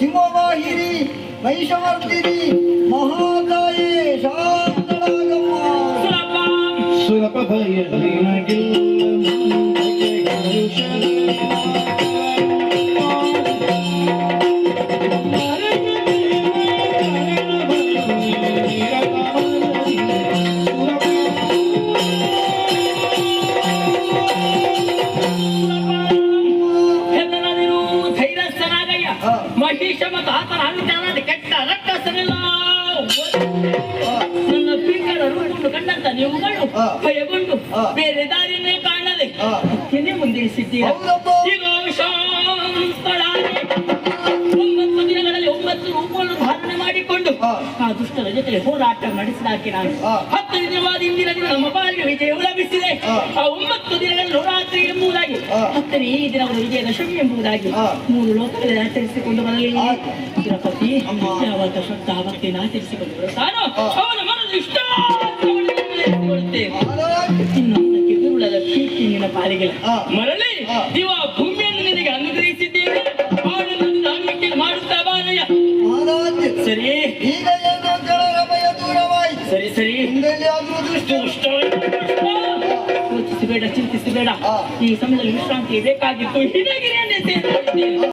ಸಿಂಹವಾಹಿನಿ ಮಹಿಷಮರ್ದಿನಿ ಮಹಾಕಾಯೇ ಶಾಂತಳಾಗಮ್ಮ ಸುಲಭ ಮಹಿಷ ಮತ್ತು ಆತನ ಅನುಚಾರದ ಕೆಟ್ಟ ರಕ್ಕಸನೆಲ್ಲ ನನ್ನ ಪೀಕರ ರೂಪವನ್ನು ಕಂಡಂತ ನೀವುಗಳು ಭಯಗೊಂಡು ಬೇರೆ ದಾರಿಯನ್ನೇ ಕಾಣದೆ ಹತ್ತಿನೇ ಮುಂದಿರಿಸಿದ್ದೀರಾ. ಈಗ ಶಾಂತಳಾಗಿ 9 ದಿನಗಳಲ್ಲಿ 9 ರೂಪವನ್ನು ಧಾರಣೆ ಮಾಡಿಕೊಂಡು ಆ ದುಷ್ಟರ ಜೊತೆ ಹೋರಾಟ ನಡೆಸಿದಾಕೆ ನಾನು 10 ದಿನವಾದ ಇಂದಿನ ದಿನ ನಮ್ಮ ಪಾಲಿಗೆ ವಿಜಯವು ಲಭಿಸಿದೆ. ಆ 9 ದಿನಗಳ ನವರಾತ್ರಿ ಎಂಬುದಾಗಿ 10ನೇ ಈ ದಿನಗಳು ವಿಜಯದಶಮಿ ಎಂಬುದಾಗಿ 3 ಲೋಕಗಳಲ್ಲಿ ಆಚರಿಸಿಕೊಂಡು ಬರಲಿ. ತಿರುಪತಿ ಯಾವಾಗ ಶ್ರದ್ಧಾ ಭಕ್ತಿಯನ್ನು ಆಚರಿಸಿಕೊಂಡು ಬರುತ್ತಾನೋ ಅವನ ಮನದ ಇಷ್ಟ ಇನ್ನೊಂದಕ್ಕೆ ದುರುಳದ ಪ್ರೀತಿ ನಿನ್ನ ಪಾಲಿಗೆ ಮರಳಿ ದಿವ ಭೂಮಿಯನ್ನು ನಿನಗೆ ಅನುಗ್ರಹಿಸಿದ್ದೇನೆ. ಆನಂದಕ್ಕೆ ಮಾಡುತ್ತಾ ಬಾರಯ್ಯ. ಸರಿ ಈಗ ಏನು ಜಳರಭಯ ದೂರವಾಯಿತು. ಸರಿ ಸರಿ ಯೋಚಿಸಬೇಡ, ಚಿಂತಿಸಬೇಡ. ಈ ಸಮಯದಲ್ಲಿ ವಿಶ್ರಾಂತಿ ಬೇಕಾಗಿತ್ತು. ಹಿಡಗಿರಿಯನ್ನೇ ಸೇರಿದ್ದೇನೆ.